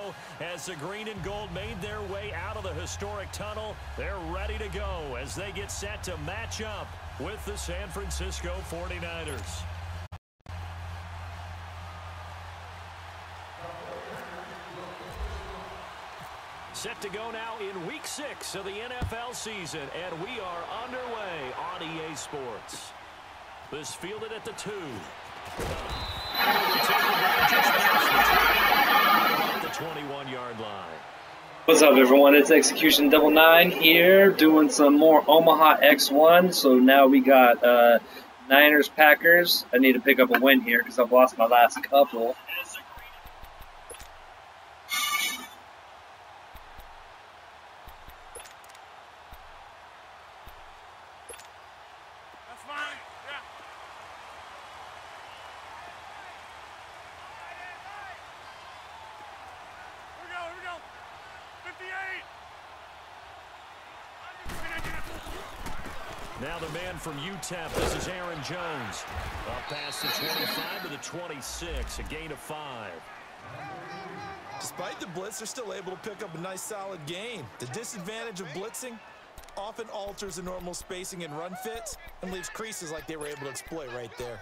go. As the green and gold made their way out of the historic tunnel, they're ready to go as they get set to match up with the San Francisco 49ers. Set to go now in Week 6 of the NFL season, and we are underway on EA Sports. This fielded at the 2. At the 21-yard line. What's up, everyone? It's Execution 99 here, doing some more Omaha X1. So now we got Niners, Packers. I need to pick up a win here because I've lost my last couple. Now the man from UTEP, this is Aaron Jones. Up past the 25 to the 26, a gain of 5. Despite the blitz, they're still able to pick up a nice solid gain. The disadvantage of blitzing often alters the normal spacing and run fits and leaves creases like they were able to exploit right there.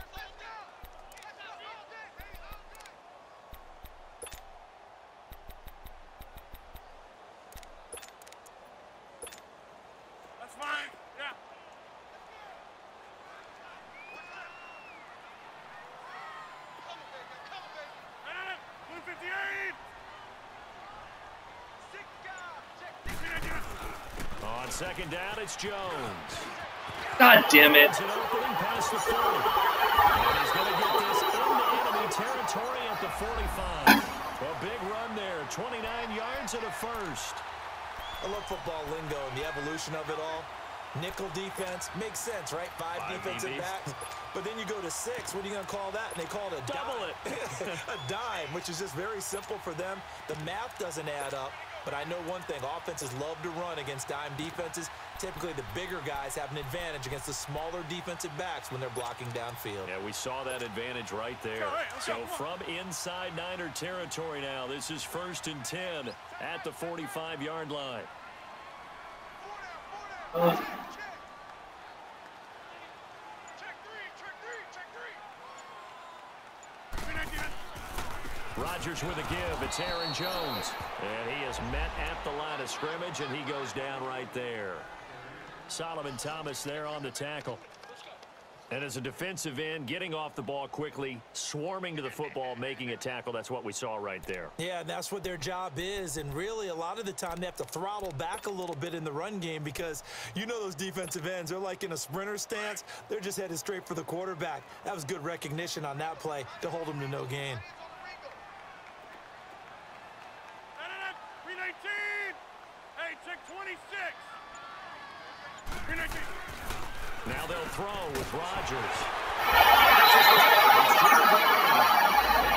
On second down, it's Jones. God damn it. It's an opening past the 40. And he's going to get this into enemy territory at the 45. A big run there, 29 yards and a first. I love football lingo and the evolution of it all. Nickel defense makes sense, right? Five defensive backs. But then you go to 6. What are you going to call that? And they call it a double dime. A dime, which is just very simple for them. The math doesn't add up. But I know one thing, offenses love to run against dime defenses. Typically, the bigger guys have an advantage against the smaller defensive backs when they're blocking downfield. Yeah, we saw that advantage right there. So from inside Niner territory now, this is 1st and 10 at the 45-yard line. Rodgers with a give. It's Aaron Jones. And he is met at the line of scrimmage, and he goes down right there. Solomon Thomas there on the tackle. And as a defensive end, getting off the ball quickly, swarming to the football, making a tackle, that's what we saw right there. Yeah, that's what their job is. And really, a lot of the time, they have to throttle back a little bit in the run game because you know those defensive ends, they're like in a sprinter stance. They're just headed straight for the quarterback. That was good recognition on that play to hold them to no gain. Now they'll throw with Rodgers.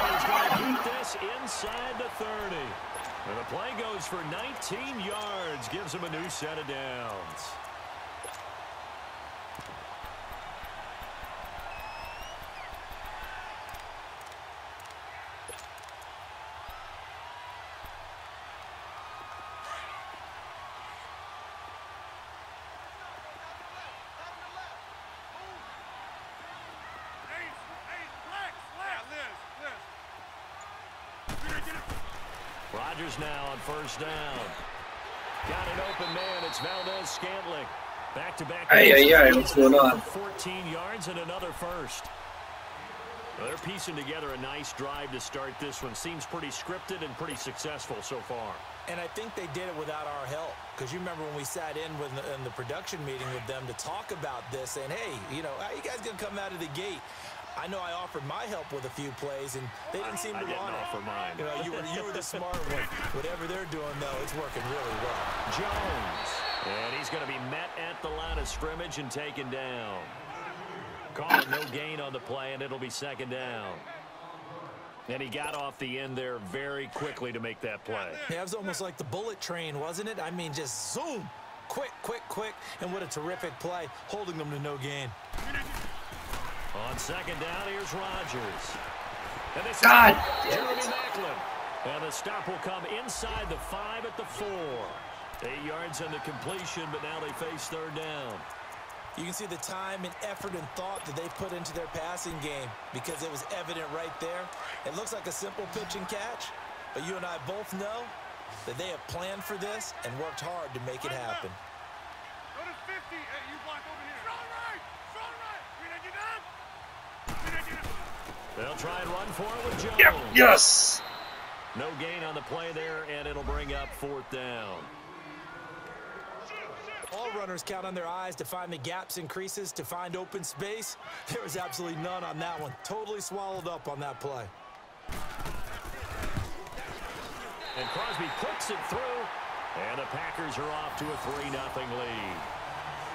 He's going to keep this inside the 30. And the play goes for 19 yards, gives him a new set of downs. Rodgers now on 1st down. Got an open man. It's Valdez-Scantling. Back-to-back. What's going on? 14 yards and another first. Well, they're piecing together a nice drive to start this one. Seems pretty scripted and pretty successful so far. And I think they did it without our help. Because you remember when we sat in the production meeting with them to talk about this, saying, hey, you know, how you guys going to come out of the gate? I know I offered my help with a few plays, and they didn't seem to want it. I didn't offer mine. You know, you were the smart one. Whatever they're doing, though, it's working really well. Jones. And he's going to be met at the line of scrimmage and taken down. Call it no gain on the play, and it'll be 2nd down. And he got off the end there very quickly to make that play. Yeah, it was almost like the bullet train, wasn't it? I mean, just zoom. Quick, quick, quick. And what a terrific play, holding them to no gain. On 2nd down, here's Rodgers. And this God! Jeremy Maclin. And the stop will come inside the 5 at the 4. 8 yards on the completion, but now they face third down. You can see the time and effort and thought that they put into their passing game because it was evident right there. It looks like a simple pitch and catch, but you and I both know that they have planned for this and worked hard to make it happen. Go to 50. Hey, you block over here. Strong right. Strong right. They'll try and run for it with Jones. Yep. Yes. No gain on the play there, and it'll bring up fourth down. All runners count on their eyes to find the gaps and creases, to find open space. There was absolutely none on that one. Totally swallowed up on that play. And Crosby puts it through, and the Packers are off to a 3-0 lead.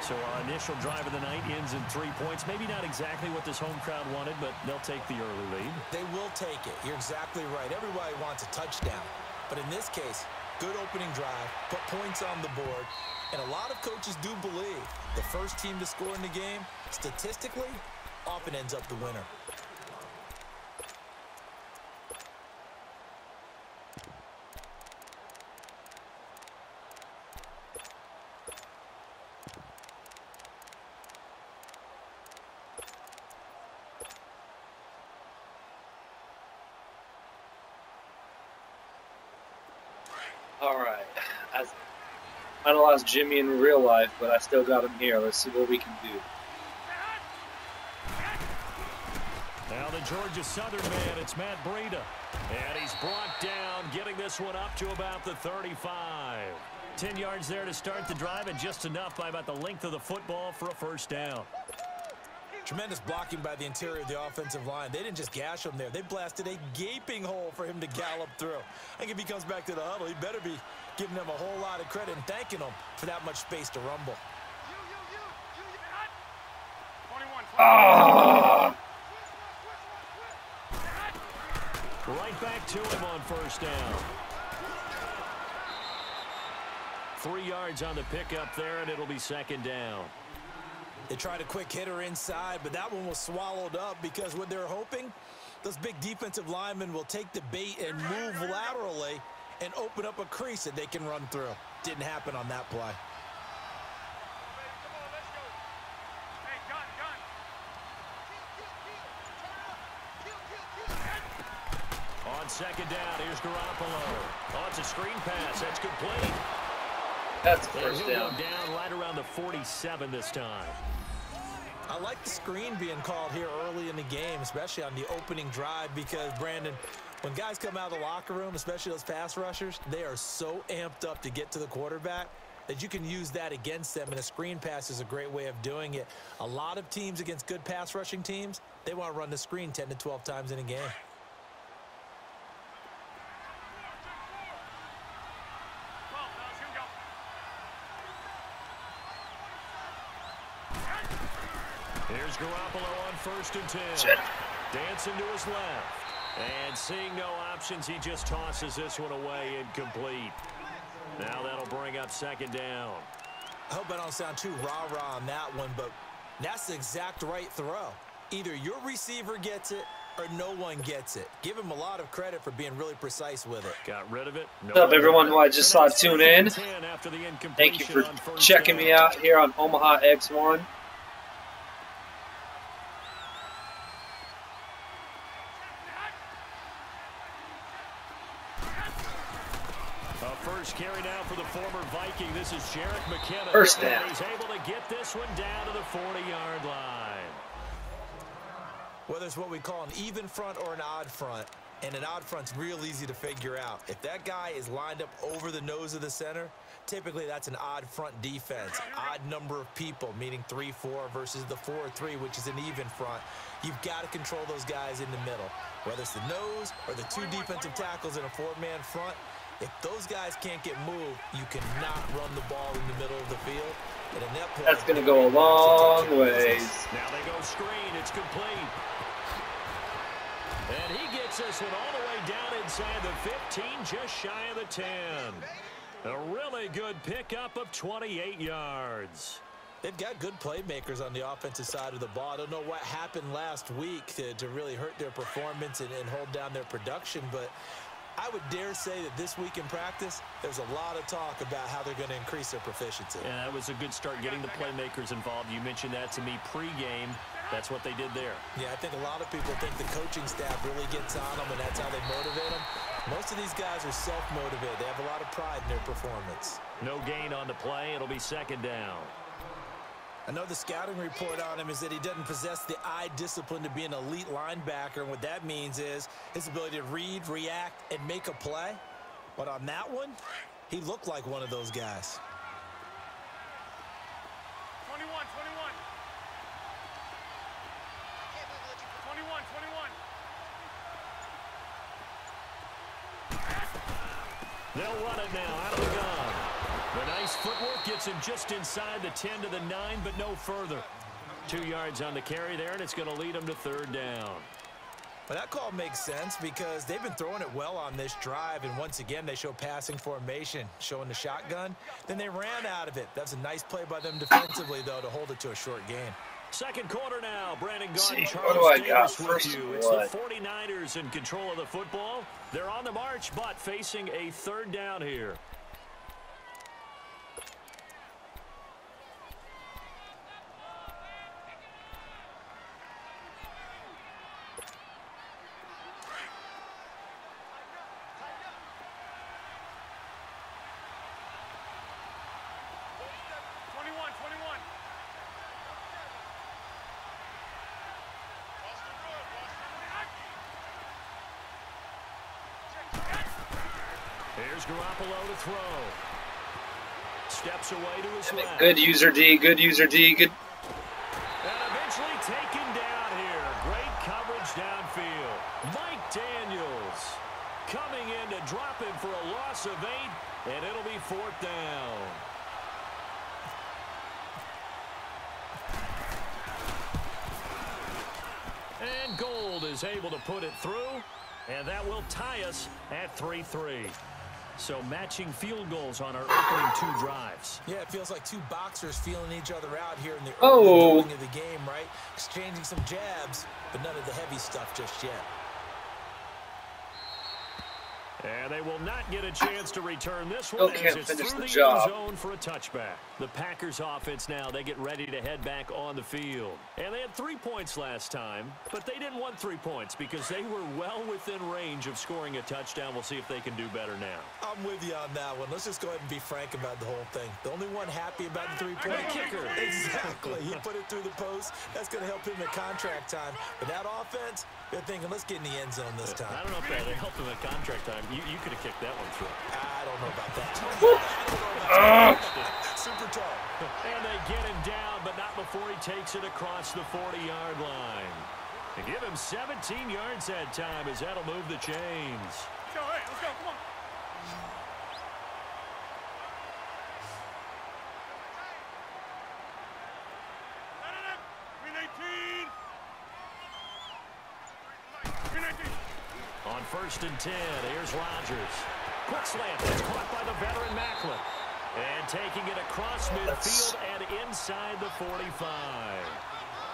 So our initial drive of the night ends in 3 points. Maybe not exactly what this home crowd wanted, but they'll take the early lead. They will take it. You're exactly right. Everybody wants a touchdown. But in this case, good opening drive, put points on the board, and a lot of coaches do believe the first team to score in the game, statistically, often ends up the winner. All right. I might have lost Jimmy in real life, but I still got him here. Let's see what we can do. Now the Georgia Southern man, it's Matt Breida. And he's brought down, getting this one up to about the 35. 10 yards there to start the drive, and just enough by about the length of the football for a first down. Tremendous blocking by the interior of the offensive line. They didn't just gash him there. They blasted a gaping hole for him to gallop through. I think if he comes back to the huddle, he better be giving them a whole lot of credit and thanking them for that much space to rumble. Ah! Right back to him on first down. 3 yards on the pickup there, and it'll be second down. They tried a quick hitter inside, but that one was swallowed up because what they're hoping, those big defensive linemen will take the bait and move laterally and open up a crease that they can run through. Didn't happen on that play. On second down, here's Garoppolo. Oh, it's a screen pass. That's complete. That's first and he'll down. go down right around the 47 this time. I like the screen being called here early in the game, especially on the opening drive, because, Brandon, when guys come out of the locker room, especially those pass rushers, they are so amped up to get to the quarterback that you can use that against them, and a screen pass is a great way of doing it. A lot of teams against good pass rushing teams, they want to run the screen 10 to 12 times in a game. Here's Garoppolo on first and 10. Dancing to his left. And seeing no options, he just tosses this one away, incomplete. Now that'll bring up second down. I hope I don't sound too rah-rah on that one, but that's the exact right throw. Either your receiver gets it or no one gets it. Give him a lot of credit for being really precise with it. Got rid of it. What's up, everyone who I just saw tune in? Thank you for checking me out here on Omaha X1. First carry now for the former Viking. This is Jerick McKinnon. First down. And he's able to get this one down to the 40-yard line. Whether it's what we call an even front or an odd front, and an odd front's real easy to figure out. If that guy is lined up over the nose of the center, typically that's an odd front defense. Odd number of people, meaning 3-4 versus the 4-3, which is an even front. You've got to control those guys in the middle. Whether it's the nose or the two defensive tackles in a four-man front, if those guys can't get moved, you cannot run the ball in the middle of the field. And in that play, that's going to go a long ways. Now they go screen. It's complete. And he gets this one all the way down inside the 15, just shy of the 10. A really good pickup of 28 yards. They've got good playmakers on the offensive side of the ball. I don't know what happened last week to really hurt their performance and hold down their production, but I would dare say that this week in practice, there's a lot of talk about how they're going to increase their proficiency. Yeah, that was a good start getting the playmakers involved. You mentioned that to me pregame. That's what they did there. Yeah, I think a lot of people think the coaching staff really gets on them, and that's how they motivate them. Most of these guys are self-motivated. They have a lot of pride in their performance. No gain on the play. It'll be second down. I know the scouting report on him is that he doesn't possess the eye discipline to be an elite linebacker, and what that means is his ability to read, react, and make a play. But on that one, he looked like one of those guys. 21, 21. 21, 21. They'll run it now out of the gun. The nice footwork gets him just inside the 10 to the 9, but no further. 2 yards on the carry there, and it's going to lead him to third down. Well, that call makes sense because they've been throwing it well on this drive, and once again, they show passing formation, showing the shotgun. Then they ran out of it. That's a nice play by them defensively, though, to hold it to a short gain. Second quarter now. Brandon Gaunt, See, Charles what do I got? Davis with First you. and It's what? the 49ers in control of the football. They're on the march, but facing a third down here. Here's Garoppolo to throw. Steps away to his left. Good user D, good user D, good. And eventually taken down here. Great coverage downfield. Mike Daniels coming in to drop him for a loss of 8, and it'll be fourth down. And Gold is able to put it through, and that will tie us at 3-3. So matching field goals on our opening 2 drives. Yeah, it feels like 2 boxers feeling each other out here in the Oh. early going of the game, right? Exchanging some jabs, but none of the heavy stuff just yet. And they will not get a chance to return this Still one as can't it's finish through the the job. end zone for a touchback. The Packers offense now, they get ready to head back on the field. And they had 3 points last time, but they didn't want 3 points because they were well within range of scoring a touchdown. We'll see if they can do better now. I'm with you on that one. Let's just go ahead and be frank about the whole thing. The only one happy about the 3-point kicker. Exactly. He put it through the post. That's going to help him at contract time. But that offense, they're thinking, let's get in the end zone this time. I don't know if that helped them at contract time. You could have kicked that one through. I don't know about that. I don't know about that. Super tall. And they get him down, but not before he takes it across the 40-yard line. They give him 17 yards that time as that'll move the chains. Go, hey, let's go, come on. On 1st and 10, here's Rodgers. Quick slant. It's caught by the veteran Macklin. And taking it across midfield and inside the 45.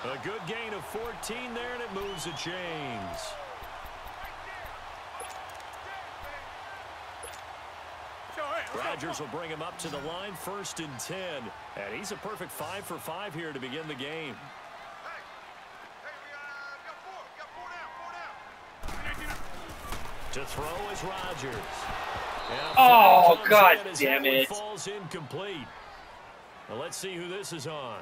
A good gain of 14 there, and it moves the chains. Rodgers will bring him up to the line, 1st and 10. And he's a perfect 5 for 5 here to begin the game. To throw is Rodgers. Oh, God damn it. Falls incomplete. Well, let's see who this is on.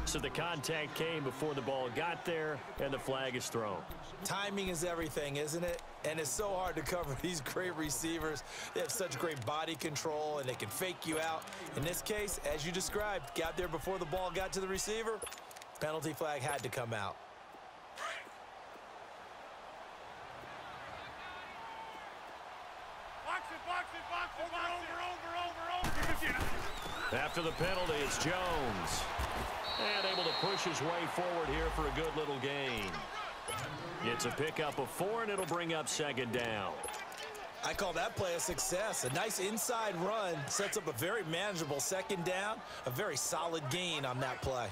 So the contact came before the ball got there, and the flag is thrown. Timing is everything, isn't it? And it's so hard to cover these great receivers. They have such great body control, and they can fake you out. In this case, as you described, got there before the ball got to the receiver. Penalty flag had to come out. After the penalty, it's Jones. And able to push his way forward here for a good little gain. It's a pickup of 4, and it'll bring up 2nd down. I call that play a success. A nice inside run sets up a very manageable 2nd down. A very solid gain on that play.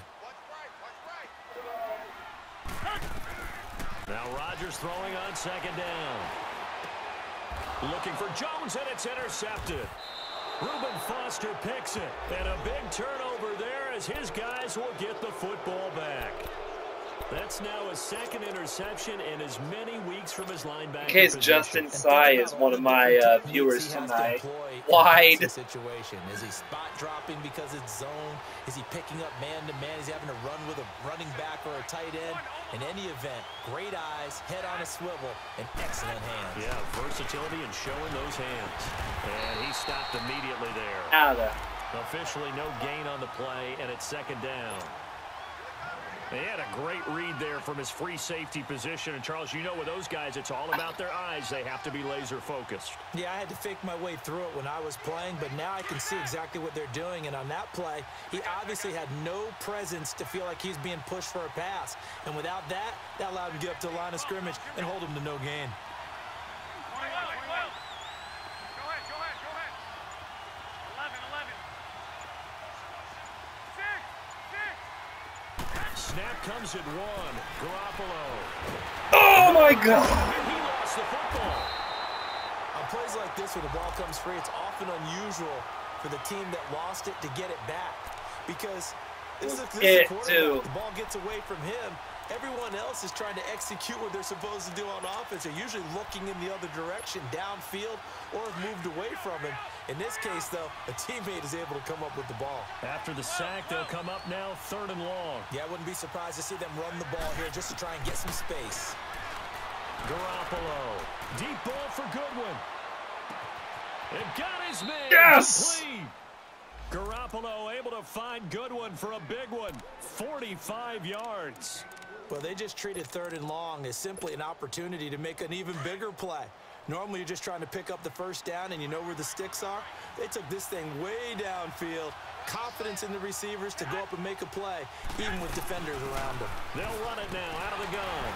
Now Rodgers throwing on 2nd down. Looking for Jones, and it's intercepted. Reuben Foster picks it. And a big turnover there as his guys will get the football back. That's now a second interception in as many weeks from his linebacker. In case Justin Tsai is one of my viewers tonight. Wide. Situation. Is he spot dropping because it's zone? Is he picking up man-to-man? Is he having to run with a running back or a tight end? In any event, great eyes, head on a swivel, and excellent hands. Yeah, versatility and showing those hands. And he stopped immediately there. Out of there. Officially no gain on the play, and it's second down. They had a great read there from his free safety position. And, Charles, you know with those guys, it's all about their eyes. They have to be laser-focused. Yeah, I had to fake my way through it when I was playing, but now I can see exactly what they're doing. And on that play, he obviously had no presence to feel like he's being pushed for a pass. And without that, that allowed him to get up to the line of scrimmage and hold him to no gain. Snap comes at one. Garoppolo. Oh, my God. He lost the football. On plays like this where the ball comes free, it's often unusual for the team that lost it to get it back. Because this is a quarterback. The ball gets away from him. Everyone else is trying to execute what they're supposed to do on offense. They're usually looking in the other direction, downfield, or have moved away from him. In this case, though, a teammate is able to come up with the ball. After the sack, they'll come up now 3rd and long. Yeah, I wouldn't be surprised to see them run the ball here just to try and get some space. Garoppolo. Deep ball for Goodwin. It got his man. Yes! Complete. Garoppolo able to find Goodwin for a big one. 45 yards. Well, they just treated 3rd and long as simply an opportunity to make an even bigger play. Normally, you're just trying to pick up the first down, and you know where the sticks are. They took this thing way downfield. Confidence in the receivers to go up and make a play, even with defenders around them. They'll run it now out of the gun.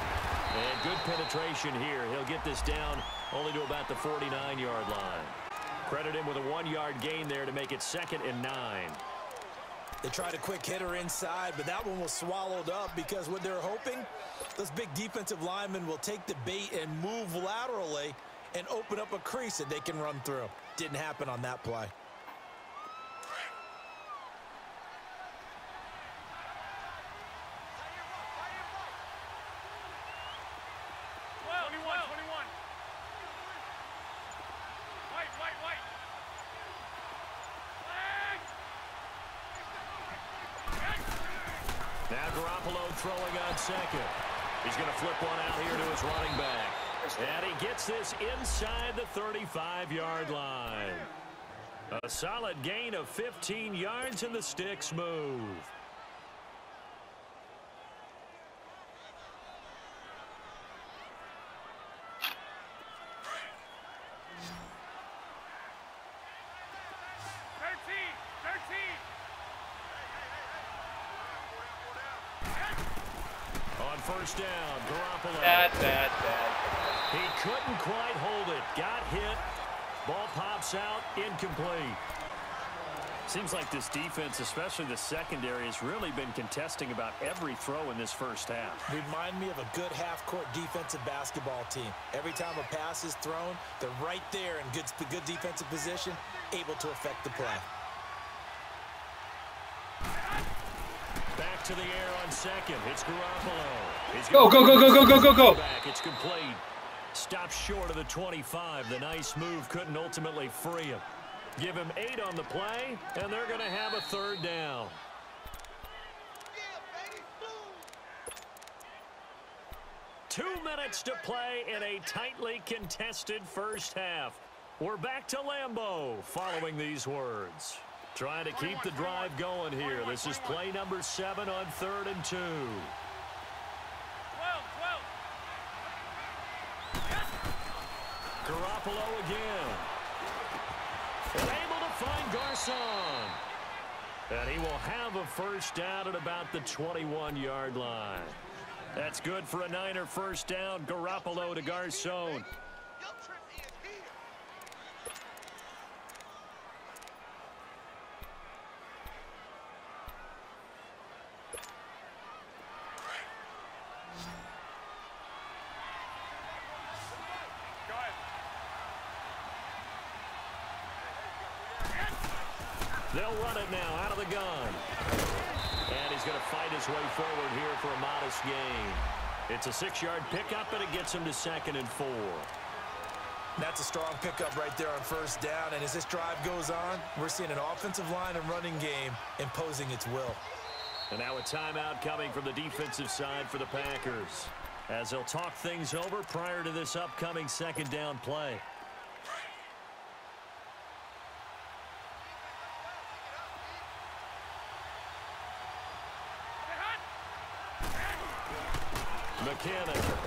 And good penetration here. He'll get this down only to about the 49-yard line. Credit him with a 1-yard gain there to make it 2nd and 9. They tried a quick hitter inside, but that one was swallowed up because what they're hoping, those big defensive linemen will take the bait and move laterally and open up a crease that they can run through. Didn't happen on that play. Now Garoppolo throwing on second. He's going to flip one out here to his running back. And he gets this inside the 35-yard line. A solid gain of 15 yards, and the sticks move. On first down, Garoppolo. Bad. He couldn't quite hold it. Got hit. Ball pops out. Incomplete. Seems like this defense, especially the secondary, has really been contesting about every throw in this first half. Remind me of a good half-court defensive basketball team. Every time a pass is thrown, they're right there in good defensive position, able to affect the play. Back to the air on second. It's Garoppolo. Go. Back. It's complete. Stops short of the 25. The nice move couldn't ultimately free him. Give him 8 on the play, and they're going to have a 3rd down. Two minutes to play in a tightly contested first half. We're back to Lambeau following these words. Trying to keep the drive going here. This is play number 7 on 3rd and 2. Garoppolo again. And able to find Garcon. And he will have a first down at about the 21-yard line. That's good for a Niner first down. Garoppolo to Garcon. They'll run it now out of the gun. And he's going to fight his way forward here for a modest gain. It's a 6-yard pickup, and it gets him to 2nd and 4. That's a strong pickup right there on first down. And as this drive goes on, we're seeing an offensive line and running game imposing its will. And now a timeout coming from the defensive side for the Packers, as they'll talk things over prior to this upcoming 2nd down play. McKinnon.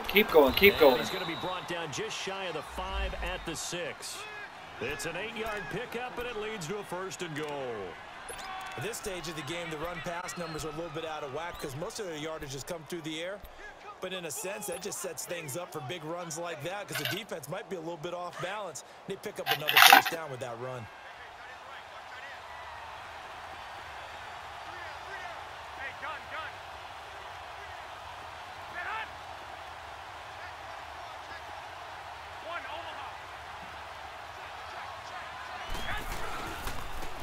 Keep going, keep going. He's going to be brought down just shy of the 5 at the 6. It's an 8-yard pickup, and it leads to a 1st and goal. At this stage of the game, the run-pass numbers are a little bit out of whack because most of their yardage has come through the air. But in a sense, that just sets things up for big runs like that because the defense might be a little bit off balance. They pick up another 1st down with that run.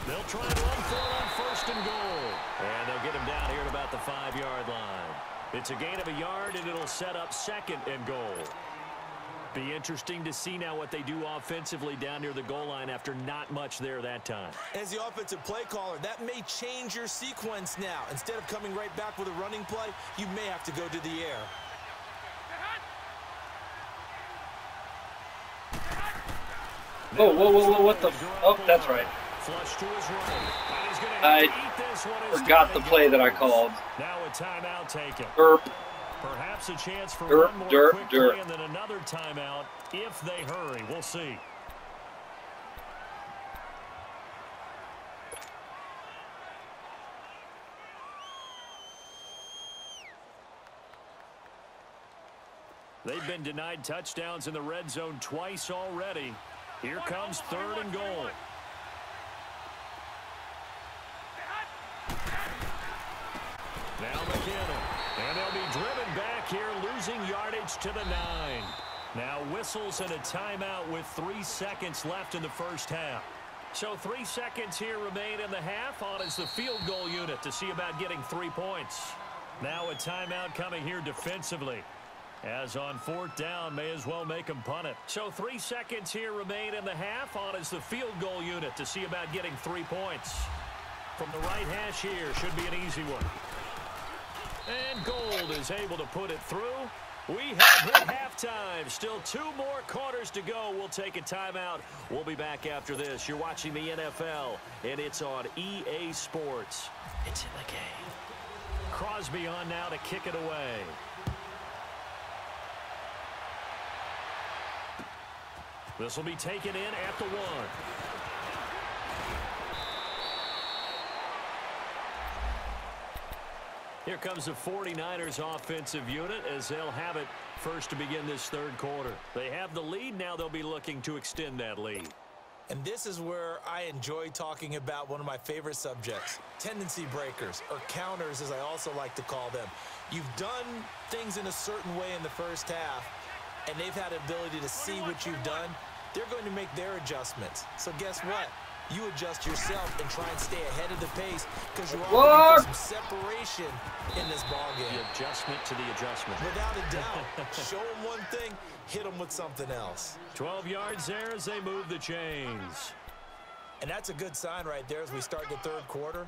They'll try and run for it on 1st and goal. And they'll get him down here at about the 5-yard line. It's a gain of a yard, and it'll set up 2nd and goal. Be interesting to see now what they do offensively down near the goal line after not much there that time. As the offensive play caller, that may change your sequence now. Instead of coming right back with a running play, you may have to go to the air. Whoa, whoa, whoa, whoa, what the? Oh, that's right. I forgot the play that I called. Now a timeout taken. Derp. Perhaps a chance for Derp, one more derp, quick derp. play and then another timeout if they hurry. We'll see. They've been denied touchdowns in the red zone twice already. Here comes 3rd and goal. Now McKinnon. And they'll be driven back here, losing yardage to the 9. Now whistles and a timeout with 3 seconds left in the 1st half. So 3 seconds here remain in the half. On is the field goal unit to see about getting 3 points. Now a timeout coming here defensively. As on 4th down, may as well make them punt it. So 3 seconds here remain in the half. On is the field goal unit to see about getting 3 points. From the right hash here, should be an easy one. And Gold is able to put it through. We have hit halftime. Still 2 more quarters to go. We'll take a timeout. We'll be back after this. You're watching the NFL, and it's on EA Sports. It's in the game. Crosby on now to kick it away. This will be taken in at the 1. Here comes the 49ers offensive unit as they'll have it first to begin this 3rd quarter. They have the lead. Now they'll be looking to extend that lead. And this is where I enjoy talking about one of my favorite subjects, tendency breakers, or counters as I also like to call them. You've done things in a certain way in the 1st half, and they've had the ability to see what you've done. They're going to make their adjustments. So guess what? You adjust yourself and try and stay ahead of the pace because you're all looking for some separation in this ballgame. The adjustment to the adjustment. Without a doubt. Show them one thing, hit them with something else. 12 yards there as they move the chains. And that's a good sign right there as we start the 3rd quarter.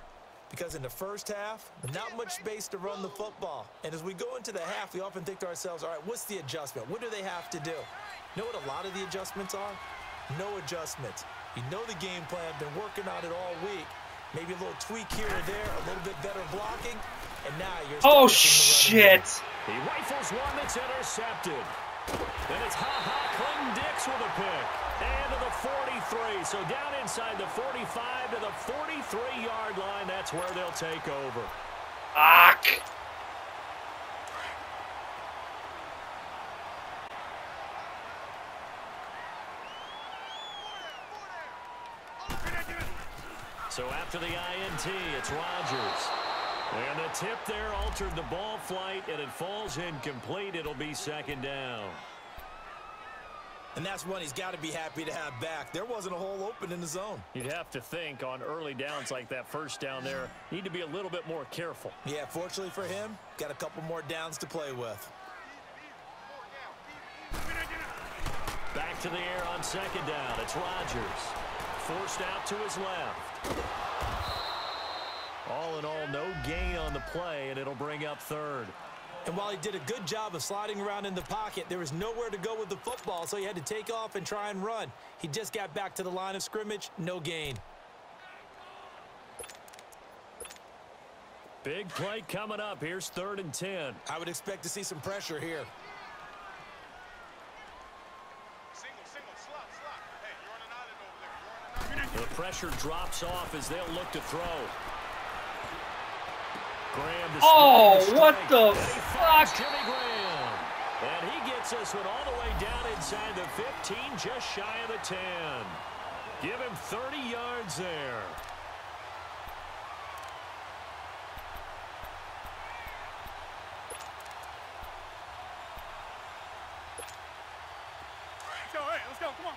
Because in the 1st half, not much space to run the football. And as we go into the half, we often think to ourselves, all right, what's the adjustment? What do they have to do? You know what a lot of the adjustments are? No adjustments. You know the game plan, been working on it all week. Maybe a little tweak here or there, a little bit better blocking, and now you're... Oh, shit! He rifles one that's intercepted. Then it's Clinton-Dix with a pick. And to the 43. So down inside the 45 to the 43-yard line. That's where they'll take over. Fuck! So after the INT, it's Rodgers. And the tip there altered the ball flight, and it falls incomplete. It'll be 2nd down. And that's one he's got to be happy to have back. There wasn't a hole open in the zone. You'd have to think on early downs like that first down there, need to be a little bit more careful. Yeah, fortunately for him, got a couple more downs to play with. Back to the air on second down. It's Rodgers. Forced out to his left. All in all, no gain on the play, and it'll bring up third. And while he did a good job of sliding around in the pocket, there was nowhere to go with the football, so he had to take off and try and run. He just got back to the line of scrimmage, no gain. Big play coming up. Here's 3rd and 10. I would expect to see some pressure here. The pressure drops off as they'll look to throw. Graham to what the fuck? Jimmy Graham. And he gets this one all the way down inside the 15, just shy of the 10. Give him 30 yards there. Let's go, hey, let's go, come on.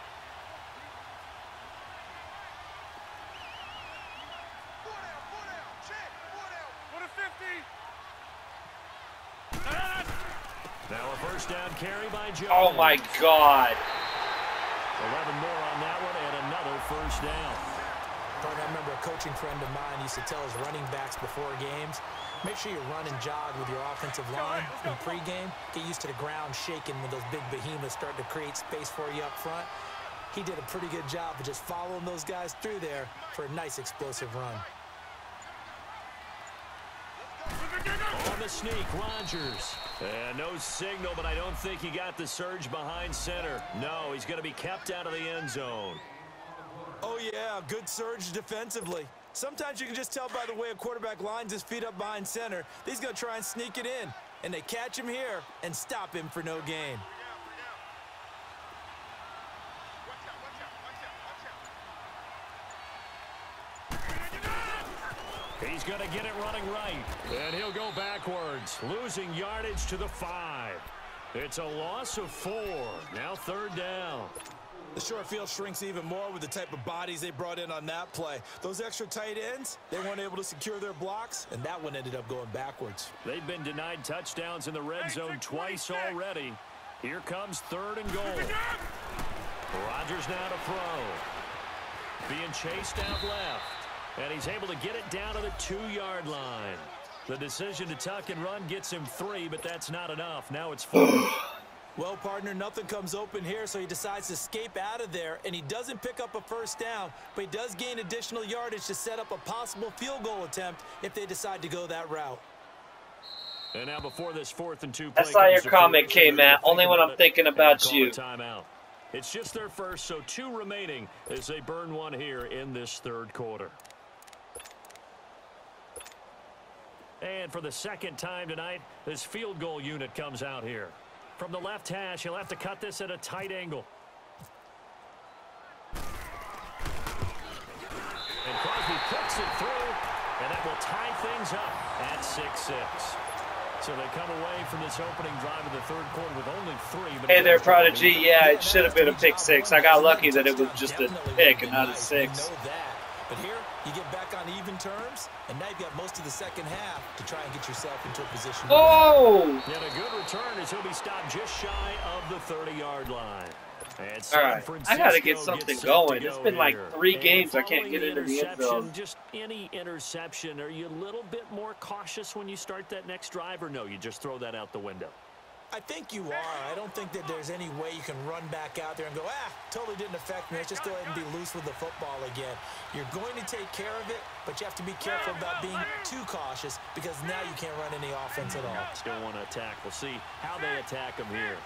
Now a first down carry by Jones. Oh my God. 11 more on that one and another first down. I remember a coaching friend of mine used to tell his running backs before games, make sure you run and jog with your offensive line in pregame. Get used to the ground shaking when those big behemoths start to create space for you up front. He did a pretty good job of just following those guys through there for a nice explosive run. On the sneak, Rodgers. And no signal, but I don't think he got the surge behind center. No, he's going to be kept out of the end zone. Oh, yeah, good surge defensively. Sometimes you can just tell by the way a quarterback lines his feet up behind center that he's going to try and sneak it in. And they catch him here and stop him for no gain. He's going to get it running right, and he'll go backwards, losing yardage to the 5. It's a loss of 4. Now 3rd down. The short field shrinks even more with the type of bodies they brought in on that play. Those extra tight ends, they weren't able to secure their blocks, and that one ended up going backwards. They've been denied touchdowns in the red zone twice already. Here comes 3rd and goal. Rodgers now to throw. Being chased out left. And he's able to get it down to the 2-yard line. The decision to tuck and run gets him 3, but that's not enough. Now it's 4. Well, partner, nothing comes open here, so he decides to escape out of there, and he doesn't pick up a first down, but he does gain additional yardage to set up a possible field goal attempt if they decide to go that route. And now before this 4th and 2 play, That's how your comment came, Matt. Only when I'm thinking about you. Timeout. It's just their first, so 2 remaining as they burn one here in this 3rd quarter. And for the 2nd time tonight, this field goal unit comes out here. From the left hash, he'll have to cut this at a tight angle. And Crosby puts it through, and that will tie things up at 6-6. So they come away from this opening drive of the 3rd quarter with only 3. But hey there, Prodigy. Yeah, it should have been a pick 6. I got lucky that it was just a pick and not a 6. But here, you get back on even terms, and now you've got most of the 2nd half to try and get yourself into a position. Oh! And a good return as he'll be stopped just shy of the 30-yard line. All right, I got to get something going. It's been like 3 games I can't get into the end zone. Just any interception, are you a little bit more cautious when you start that next drive, or no, you just throw that out the window? I think you are. I don't think that there's any way you can run back out there and go, totally didn't affect me. Let's just go ahead and be loose with the football again. You're going to take care of it, but you have to be careful about being too cautious because now you can't run any offense at all. Still want to attack. We'll see how they attack them here.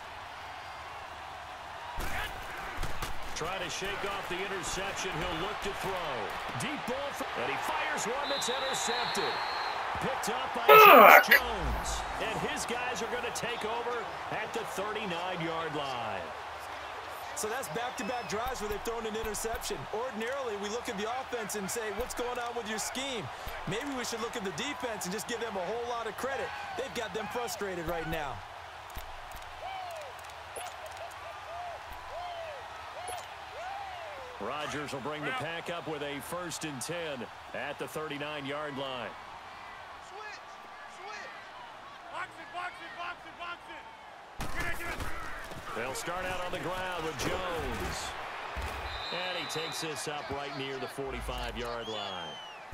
Trying to shake off the interception. He'll look to throw. Deep ball, and he fires one that's intercepted. Picked up by Jones. And his guys are going to take over at the 39-yard line. So that's back-to-back drives where they've thrown an interception. Ordinarily, we look at the offense and say, what's going on with your scheme? Maybe we should look at the defense and just give them a whole lot of credit. They've got them frustrated right now. Rodgers will bring the pack up with a 1st and 10 at the 39-yard line. Switch. Box it. Get it. They'll start out on the ground with Jones. And he takes this up right near the 45-yard line.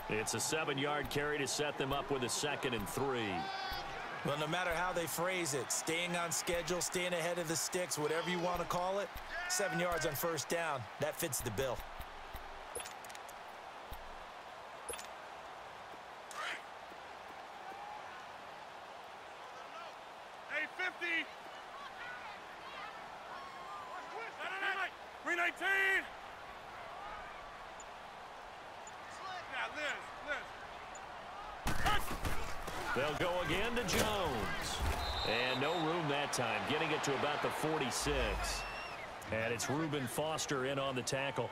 It's a 7-yard carry to set them up with a 2nd and 3. Well, no matter how they phrase it, staying on schedule, staying ahead of the sticks, whatever you want to call it, 7 yards on 1st down, that fits the bill. Hey, 50. 319. Now, Liz. They'll go again to Jones. And no room that time, getting it to about the 46. And it's Reuben Foster in on the tackle.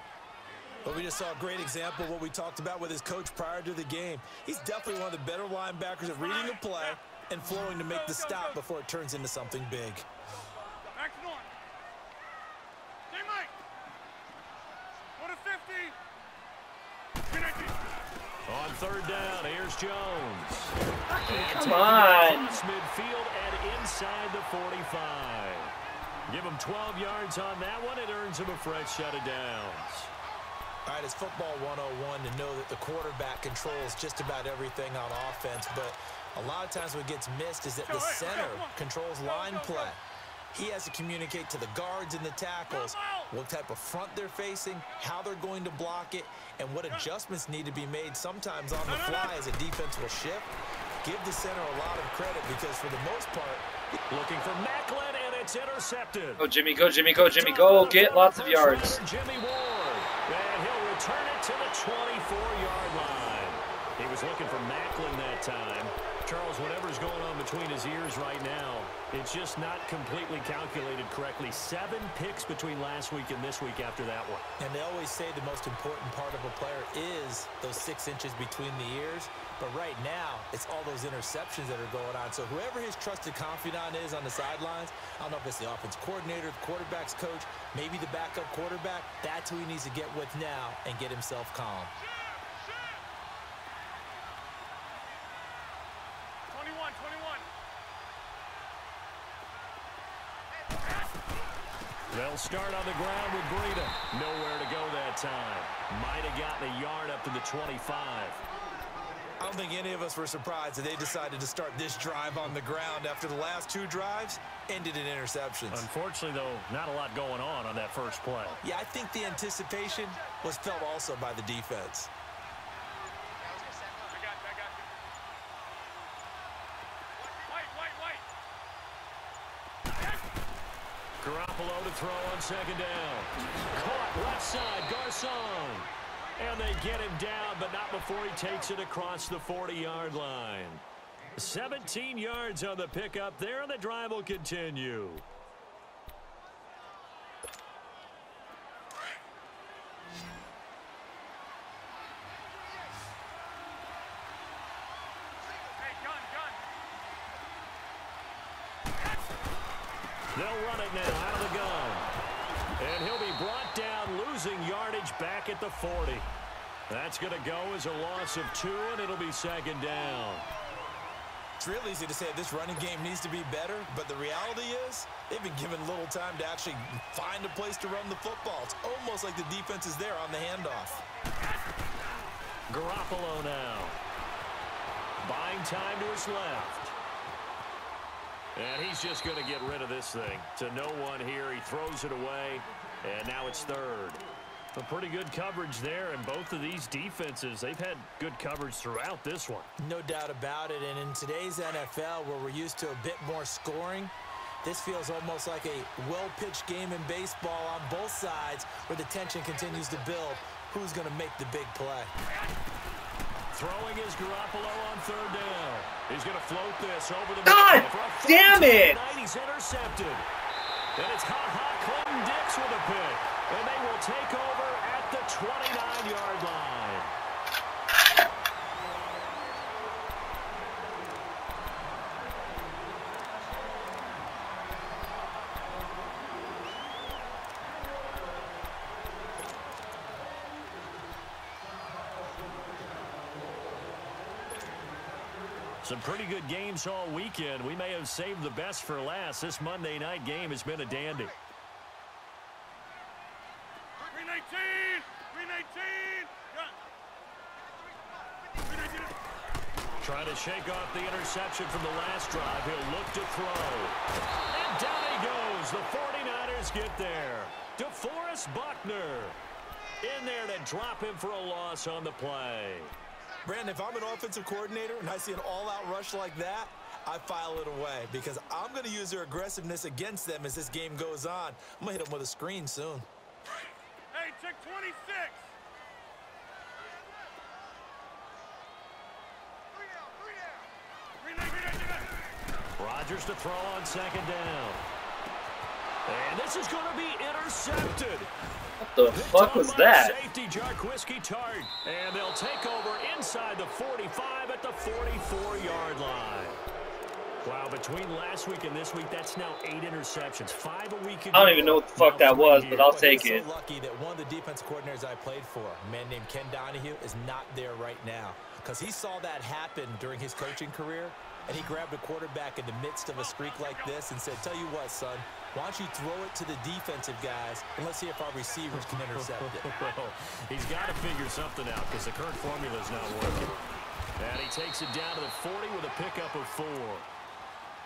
Well, we just saw a great example of what we talked about with his coach prior to the game. He's definitely one of the better linebackers at reading a play and flowing to make the stop before it turns into something big. Action on. Hey, Mike. Go to 50. 319. On 3rd down, here's Jones. Come on. Midfield and inside the 45. Give him 12 yards on that one. It earns him a fresh set of downs. All right, it's football 101 to know that the quarterback controls just about everything on offense, but a lot of times what gets missed is that the center controls line play. He has to communicate to the guards and the tackles what type of front they're facing, how they're going to block it, and what adjustments need to be made sometimes on the fly as a defense will shift. Give the center a lot of credit because for the most part, looking for Macklin, and it's intercepted. Go, Jimmy, go, Jimmy, go, Jimmy, go. Get lots of yards. Jimmy Ward, and he'll return it to the 24-yard line. He was looking for Macklin that time. Charles, whatever's going on between his ears right now, it's just not completely calculated correctly. 7 picks between last week and this week after that one. And they always say the most important part of a player is those 6 inches between the ears. But right now, it's all those interceptions that are going on. So whoever his trusted confidant is on the sidelines, I don't know if it's the offense coordinator, the quarterback's coach, maybe the backup quarterback, that's who he needs to get with now and get himself calm. 21. They'll start on the ground with Breida. Nowhere to go that time. Might have gotten a yard up to the 25. I don't think any of us were surprised that they decided to start this drive on the ground after the last 2 drives ended in interceptions. Unfortunately, though, not a lot going on that first play. Yeah, I think the anticipation was felt also by the defense. I got you. White. Garoppolo to throw on 2nd down. Caught left side, Garcon. And they get him down, but not before he takes it across the 40-yard line. 17 yards on the pickup there, and the drive will continue. They'll run it now out of the gun. And he'll be brought down, losing yardage back at the 40. That's going to go as a loss of 2, and it'll be 2nd down. It's real easy to say this running game needs to be better, but the reality is they've been given little time to actually find a place to run the football. It's almost like the defense is there on the handoff. Garoppolo now. Buying time to his left. And he's just going to get rid of this thing. To no one here. He throws it away, and now it's 3rd. A pretty good coverage there, and both of these defenses, they've had good coverage throughout this one. No doubt about it, and in today's NFL, where we're used to a bit more scoring, this feels almost like a well-pitched game in baseball on both sides, where the tension continues to build. Who's going to make the big play? Throwing is Garoppolo on 3rd down. He's going to float this over the God damn it! He's intercepted. And it's Clinton Dix with a pick. And they will take over at the 29-yard line. Some pretty good games all weekend. We may have saved the best for last. This Monday night game has been a dandy. 319! 319! Trying to shake off the interception from the last drive. He'll look to throw. And down he goes. The 49ers get there. DeForest Buckner in there to drop him for a loss on the play. Brandon, if I'm an offensive coordinator and I see an all-out rush like that, I file it away because I'm going to use their aggressiveness against them as this game goes on. I'm going to hit them with a screen soon. Hey, check 26! Rodgers to throw on second down. And this is going to be intercepted. What the fuck was that? Safety Jarquiski Tart. And they'll take over inside the 45 at the 44-yard line. Wow, between last week and this week, that's now 8 interceptions. 5 a week ago. I don't even know what the fuck that was, but I'll take it. I'm so lucky that one of the defensive coordinators I played for, a man named Ken Donahue, is not there right now. Because he saw that happen during his coaching career, and he grabbed a quarterback in the midst of a streak like this and said, tell you what, son, why don't you throw it to the defensive guys, and let's see if our receivers can intercept it. He's got to figure something out because the current formula is not working. And he takes it down to the 40 with a pickup of 4.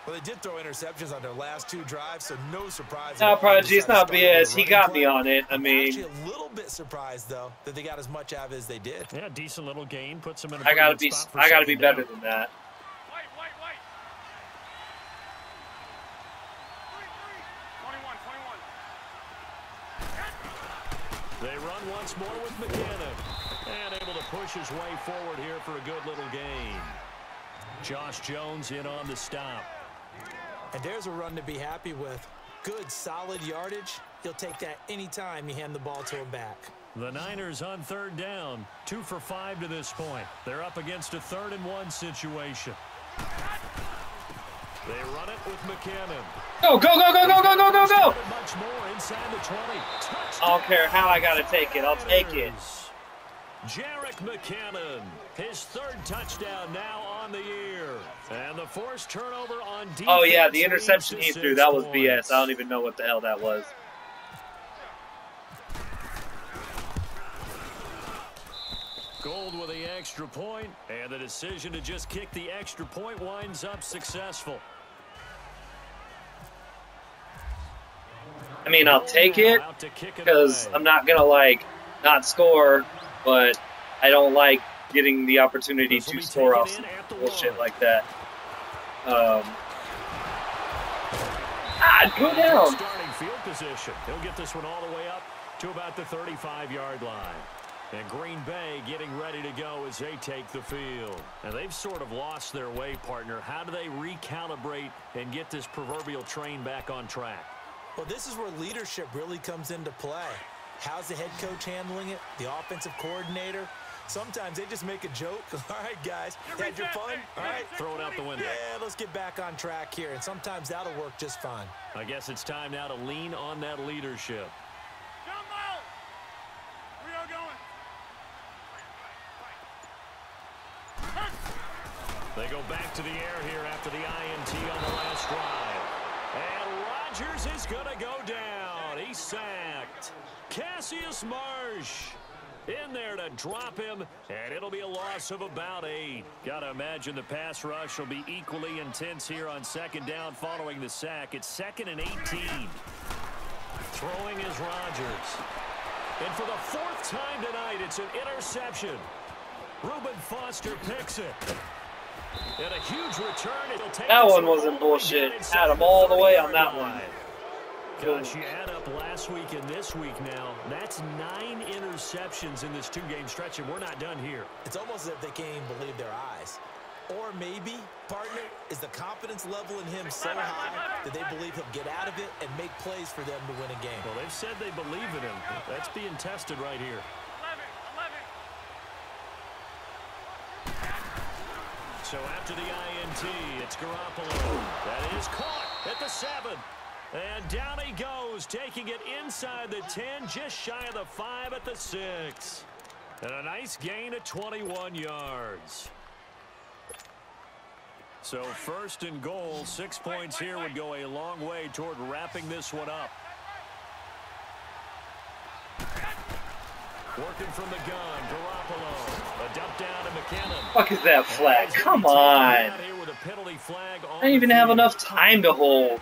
Well, they did throw interceptions on their last 2 drives, so no surprise. No, Prodigy, it's not BS. He got me on it. I mean, actually a little bit surprised though that they got as much out of it as they did. Yeah, decent little gain. Puts them in a I gotta be better down. than that. White! 21! They run once more with McKinnon. And able to push his way forward here for a good little gain. Josh Jones in on the stop. And there's a run to be happy with. Good, solid yardage. He'll take that anytime you hand the ball to him back. The Niners on third down. 2 for 5 to this point. They're up against a 3rd and 1 situation. They run it with McKinnon. Go! Much more inside the 20. I don't care how I gotta take it. I'll take it. Jerick McKinnon, his 3rd touchdown now on the year. And the forced turnover on defense. Oh, yeah, the interception he threw, that was BS. I don't even know what the hell that was. Gold with the extra point, and the decision to just kick the extra point winds up successful. I mean, I'll take it because I'm not going to, like, not score, but I don't like getting the opportunity to score off some bullshit like that. Go down. Starting field position. He'll get this one all the way up to about the 35-yard line. And Green Bay getting ready to go as they take the field. And they've sort of lost their way, partner. How do they recalibrate and get this proverbial train back on track? Well, this is where leadership really comes into play. How's the head coach handling it? The offensive coordinator? Sometimes they just make a joke. All right, guys, had your fun? All right, throw it out the window. Yeah, let's get back on track here. And sometimes that'll work just fine. I guess it's time now to lean on that leadership. Jump out! We are going. They go back to the air here after the INT on the last drive. And Rodgers is going to go down. He's sacked. Cassius Marsh in there to drop him, and it'll be a loss of about 8. Got to imagine the pass rush will be equally intense here on second down following the sack. It's 2nd and 18. Throwing is Rodgers. And for the 4th time tonight, it's an interception. Reuben Foster picks it. And a huge return. It'll take that one wasn't bullshit. Had him all the way on that one. Gosh, you add up last week and this week now. That's 9 interceptions in this 2-game stretch, and we're not done here. It's almost as if they can't even believe their eyes. Or maybe, partner, is the confidence level in him so high that they believe he'll get out of it and make plays for them to win a game. Well, they've said they believe in him. That's being tested right here. 11. So after the INT, it's Garoppolo. That is caught at the 7. And down he goes, taking it inside the 10, just shy of the 5 at the 6. And a nice gain of 21 yards. So first and goal, 6 points here would go a long way toward wrapping this one up. Working from the gun, Garoppolo. A dump down to McKinnon. Fuck is that flag? Come on. I didn't even have enough time to hold.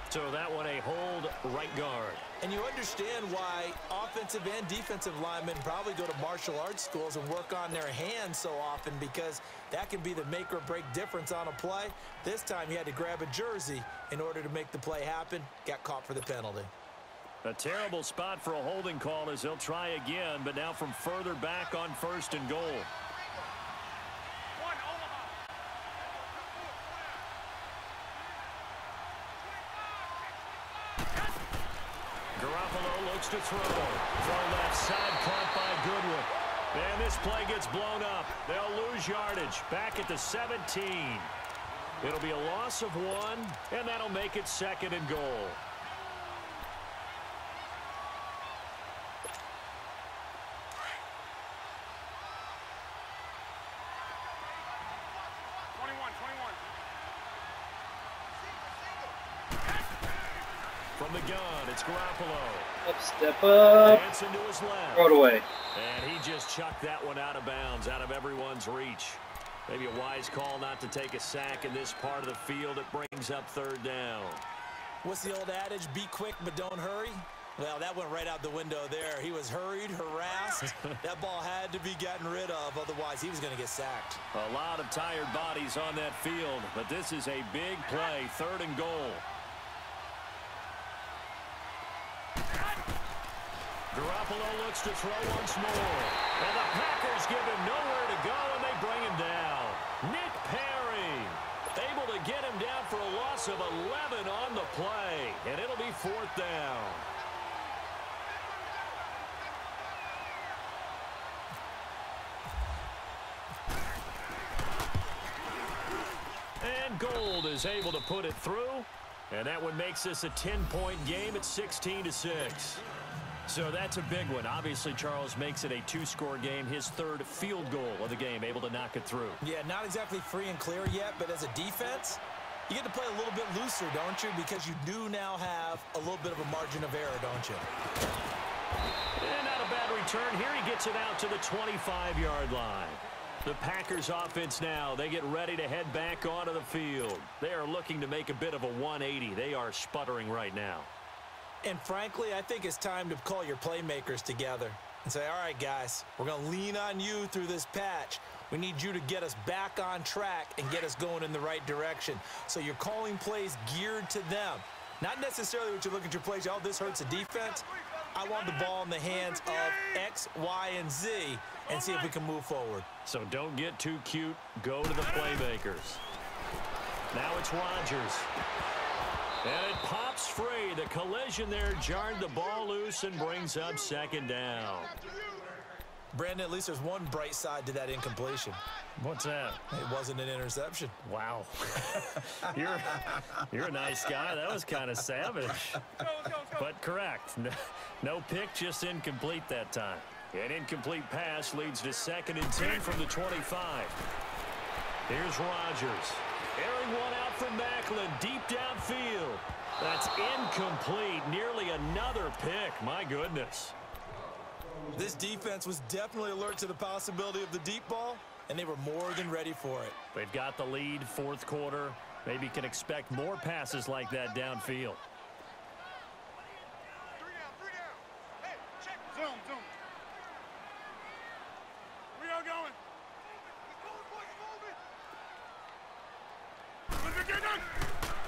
So that one a hold right guard. And you understand why offensive and defensive linemen probably go to martial arts schools and work on their hands so often, because that can be the make or break difference on a play. This time he had to grab a jersey in order to make the play happen. Got caught for the penalty. A terrible spot for a holding call as they'll try again, but now from further back on first and goal. Garoppolo looks to throw. Throw left side, caught by Goodwin. And this play gets blown up. They'll lose yardage. Back at the 17. It'll be a loss of 1, and that'll make it second and goal. From the gun, it's Garoppolo. Up, step up. Into his left. Throw it away. And he just chucked that one out of bounds, out of everyone's reach. Maybe a wise call not to take a sack in this part of the field. It brings up third down. What's the old adage? Be quick, but don't hurry. Well, that went right out the window there. He was hurried, harassed. That ball had to be gotten rid of, otherwise he was going to get sacked. A lot of tired bodies on that field, but this is a big play, third and goal. Garoppolo looks to throw once more. And the Packers give him nowhere to go, and they bring him down. Nick Perry able to get him down for a loss of 11 on the play, and it'll be fourth down. And Gold is able to put it through, and that one makes this a 10-point game at 16-6. So that's a big one. Obviously, Charles makes it a 2-score game, his third field goal of the game, able to knock it through. Yeah, not exactly free and clear yet, but as a defense, you get to play a little bit looser, don't you? Because you do now have a little bit of a margin of error, don't you? And not a bad return. Here he gets it out to the 25-yard line. The Packers offense now, they get ready to head back onto the field. They are looking to make a bit of a 180. They are sputtering right now. And frankly, I think it's time to call your playmakers together and say, all right, guys, we're going to lean on you through this patch. We need you to get us back on track and get us going in the right direction. So you're calling plays geared to them. Not necessarily what you look at your plays, oh, this hurts the defense. I want the ball in the hands of X, Y, and Z and see if we can move forward. So don't get too cute. Go to the playmakers. Now it's Rodgers. And it pops free. The collision there jarred the ball loose and brings up second down. Brandon, at least there's one bright side to that incompletion. What's that? It wasn't an interception. Wow. You're a nice guy. That was kind of savage. But correct. No pick, just incomplete that time. An incomplete pass leads to 2nd and 10 from the 25. Here's Rodgers. Airing one out from Macklin, deep downfield. That's incomplete. Nearly another pick. My goodness. This defense was definitely alert to the possibility of the deep ball, and they were more than ready for it. They've got the lead, 4th quarter. Maybe can expect more passes like that downfield. 3 down. Hey, check. Zoom. 3 going.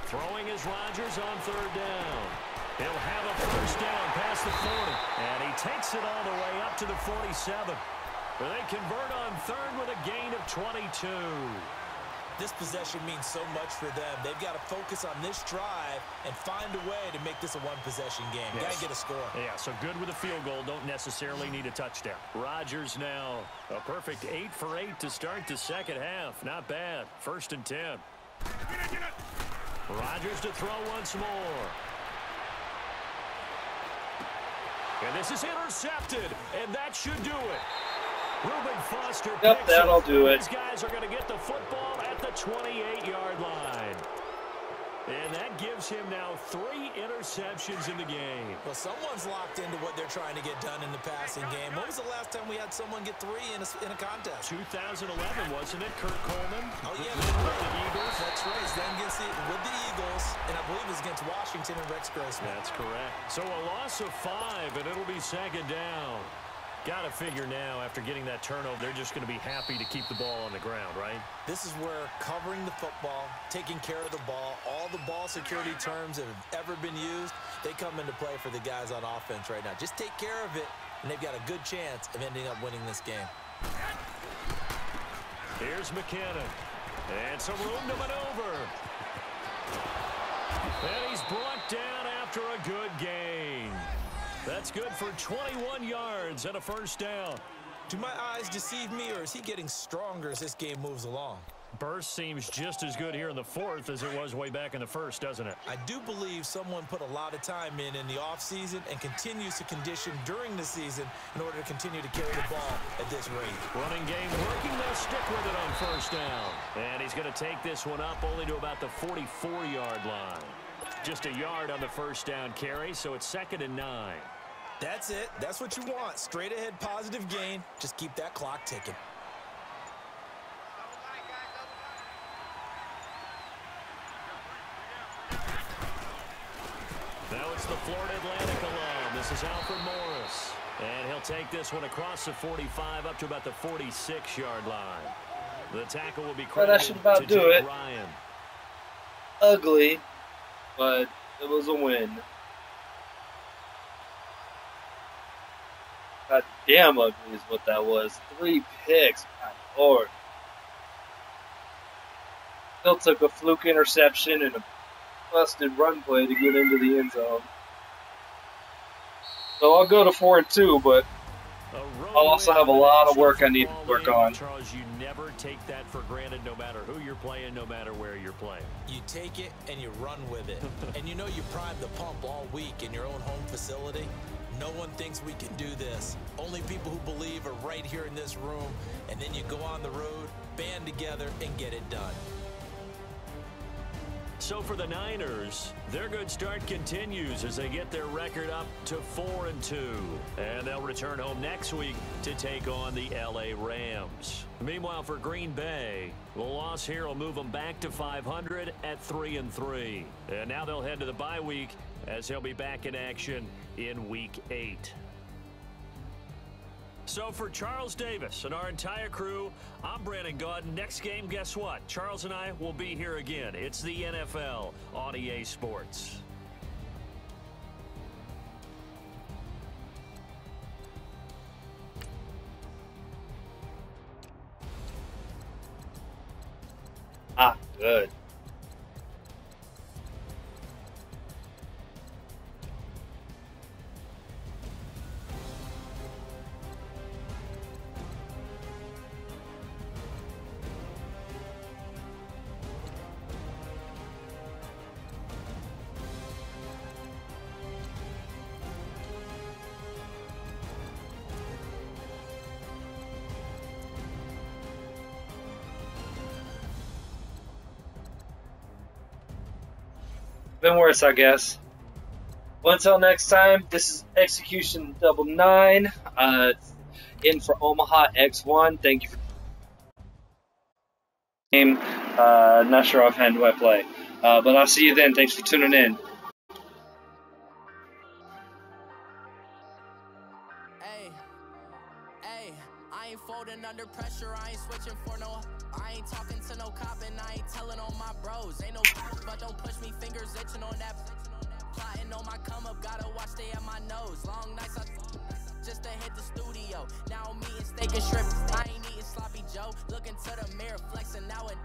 Throwing is Rodgers on 3rd down. He'll have a first down past the 40. And he takes it all the way up to the 47. Where they convert on 3rd with a gain of 22. This possession means so much for them. They've got to focus on this drive and find a way to make this a one-possession game. Yes. Got to get a score. Yeah, so good with a field goal. Don't necessarily need a touchdown. Rodgers now a perfect 8 for 8 to start the second half. Not bad. 1st and 10. Rodgers to throw once more. And this is intercepted, and that should do it. Reuben Foster. Yep, that'll do it. These guys are going to get the football at the 28-yard line. And that gives him now 3 interceptions in the game. Well, someone's locked into what they're trying to get done in the passing game. When was the last time we had someone get 3 in a contest? 2011, wasn't it? Kurt Coleman. Oh, yeah. With the Eagles. That's right. He's then with the Eagles, and I believe it was against Washington and Rex Grossman. That's correct. So a loss of 5, and it'll be 2nd down. Got to figure now, after getting that turnover, they're just going to be happy to keep the ball on the ground, right? This is where covering the football, taking care of the ball, all the ball security terms that have ever been used, they come into play for the guys on offense right now. Just take care of it, and they've got a good chance of ending up winning this game. Here's McKinnon. And some room to maneuver. And he's brought down after a good gain. That's good for 21 yards and a 1st down. Do my eyes deceive me, or is he getting stronger as this game moves along? Burst seems just as good here in the 4th as it was way back in the 1st, doesn't it? I do believe someone put a lot of time in the offseason and continues to condition during the season in order to continue to carry the ball at this rate. Running game working. They'll stick with it on 1st down. And he's going to take this one up only to about the 44-yard line. Just a yard on the 1st down carry, so it's 2nd and 9. That's it. That's what you want. Straight ahead positive gain. Just keep that clock ticking. Now it's the Florida Atlantic alum. This is Alfred Morris. And he'll take this one across the 45 up to about the 46-yard line. The tackle will be credited that should about to do Jake it. Ryan. Ugly, but it was a win. God damn ugly is what that was. 3 picks, my lord. Still took a fluke interception and a busted run play to get into the end zone. So I'll go to 4-2, but I'll also have a lot of work I need to work on. Charles, you never take that for granted, no matter who you're playing, no matter where you're playing. You take it and you run with it. And you know you primed the pump all week in your own home facility. No one thinks we can do this. Only people who believe are right here in this room. And then you go on the road, band together, and get it done. So for the Niners, their good start continues as they get their record up to 4-2. And they'll return home next week to take on the LA Rams. Meanwhile, for Green Bay, the loss here will move them back to 500 at 3-3. And now they'll head to the bye week as they'll be back in action in Week 8. So for Charles Davis and our entire crew, I'm Brandon Gaudin. Next game, guess what? Charles and I will be here again. It's the NFL on EA Sports. Ah, good. Been worse, I guess. Well, until next time, this is Execution 99, in for Omaha X1. Thank you for game. Not sure offhand who I play, but I'll see you then. Thanks for tuning in. Hey, I ain't folding under pressure. I ain't switching for no. I ain't talking to no cop and I ain't telling on my bros. Ain't no but don't push me, fingers itching on that. Plotting on my come up, gotta watch stay at my nose. Long nights just to hit the studio. Now I'm eating steak and shrimp. I ain't eating sloppy Joe. Looking to the mirror, flexing now and